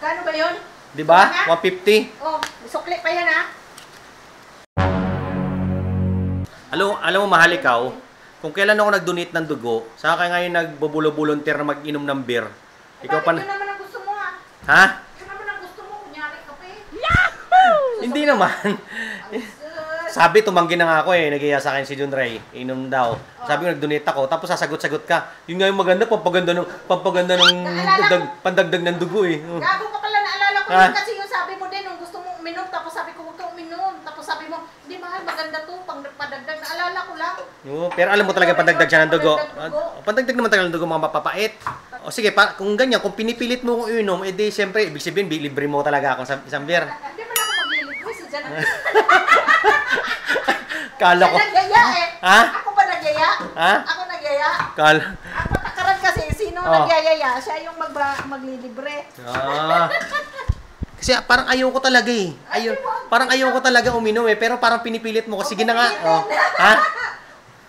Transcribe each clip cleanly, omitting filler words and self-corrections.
Gano ba yun? Di ba? 150. Oh, sukli pa yan ha. Alam mo, mahal ikaw, kung kailan ako nag-donate ng dugo, saka ka ngayon nagbobulo-volunteer na mag-inom ng beer. Ikaw pa Bakit yun naman ang gusto mo ha? Ha? Yun naman ang gusto mo, kunyari kape. Hindi naman. Sabi, tumanggi na nga ako eh. Nag-iya sa akin si John Ray. Inom daw. Sabi ko, nag-donate ako. Tapos sasagot-sagot ka. Yun nga yung maganda, pampaganda ng pandagdag ng dugo eh. Gago ka pala, naalala ko yun kasi yung sabi mo din, nung gusto mo uminom, tapos sabi ko, huwag kang uminom. Tapos sabi mo, hindi mahal, maganda to, padagdag. Naalala ko lang. Pero alam mo talaga, pandagdag siya ng dugo. Pandagdag naman talaga ng dugo, mga mapapait. O sige, kung ganyan, kung pinipilit mo kung inom, edi siyempre, ibig sabihin, libre mo talaga ako sa isang beer. Hindi man ako maglilibre, si Jan. Kala ko. Nagyaya eh. Ha? Ako ba nagyaya? Ha? Ako nagyaya. Ang patakaran kasi, sino nagyayaya? Siya yung maglilibre. Kasi parang ayaw ko talaga eh. Parang ayaw ko talaga uminom eh. Pero parang pinipilit mo ko. Sige na nga. Ha?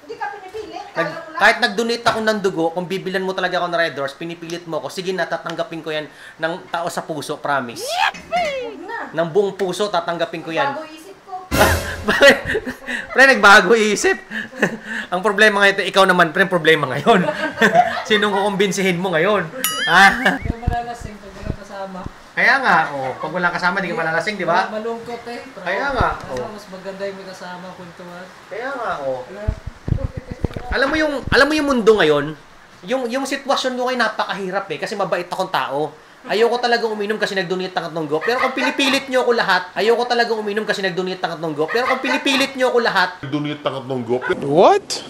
Hindi ka pinipilit. Kahit nag-donate ako ng dugo, kung bibilan mo talaga ako ng Red Doors, pinipilit mo ko. Sige na, tatanggapin ko yan ng tao sa puso, promise. Ng buong puso, tatanggapin ko yan. Bago isip ko. Pre, nagbago isip. Ang problema ngayon, ikaw naman, pre, problema ngayon. Sinong kukumbinsihin mo ngayon? Ha? Hindi ka malalasing pag walang kasama. Kaya nga, pag walang kasama, di ka malalasing, di ba? Malungkot eh. Kaya nga, Mas maganda yung may kasama, kwentuhan. Kaya nga, Alam mo yung mundo ngayon, yung sitwasyon ko ngayon napakahirap eh, kasi mabait akong tao. Ayoko talagang uminom kasi nag-donate ng Tonggo. Pero kung pinipilit nyo ako lahat, ayoko talagang uminom kasi nag-donate ng Tonggo. Pero kung pinipilit nyo ako lahat, Donate ng Tonggo. What?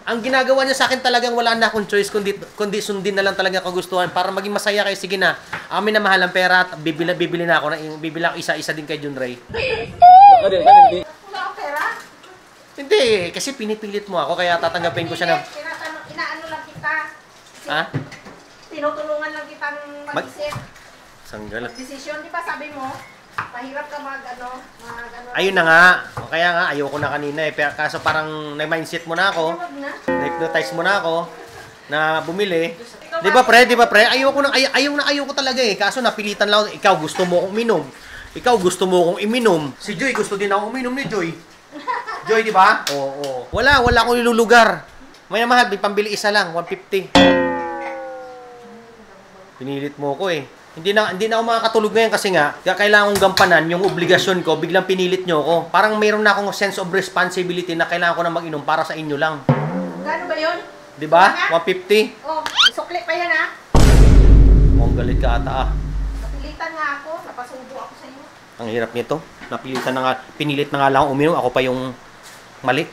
ang ginagawa niya sa akin talagang wala na akong choice kundi sundin na lang talaga kagustuhan para maging masaya kayo. Sige na, amin na mahal ang pera at bibili na ako. Bibili ako isa-isa din kay John Ray. Wala akong pera? Hindi, kasi pinipilit mo ako kaya tatanggapin ko siya ng... Inaano lang kita. Ha? Tinutulungan lang kitang mag-isip. Sanggal. Desisyon, di ba sabi mo? Mahirap ka mag-ano. Ayun na nga. O kaya nga, ayoko na kanina eh. Pero kaso parang na-mindset mo na ako. Na-hypnotize mo na ako na bumili. Di ba pre? Ayoko talaga eh. Kaso napilitan lang. Ikaw gusto mo akong uminom. Ikaw gusto mo akong iminom. Si Joy gusto din ako uminom ni Joy. Joy, di ba? Oo. Wala akong ilulugar. May mahal, may pambili isa lang, 150. Pinilit mo ko eh. Hindi na ako makakatulog ngayon kasi nga, kailangan kong gampanan yung obligasyon ko, biglang pinilit nyo ko. Parang mayroon na akong sense of responsibility na kailangan ko na mag-inom para sa inyo lang. Gano ba yun? Di ba? 150? Oh, sukli pa yan ha. Mukhang galit ka ata ah. Napilitan nga ako, napasubo ako sa iyo. Ang hirap nito. Napilitan na nga, pinilit na nga lang akong uminom, ako pa yung mali.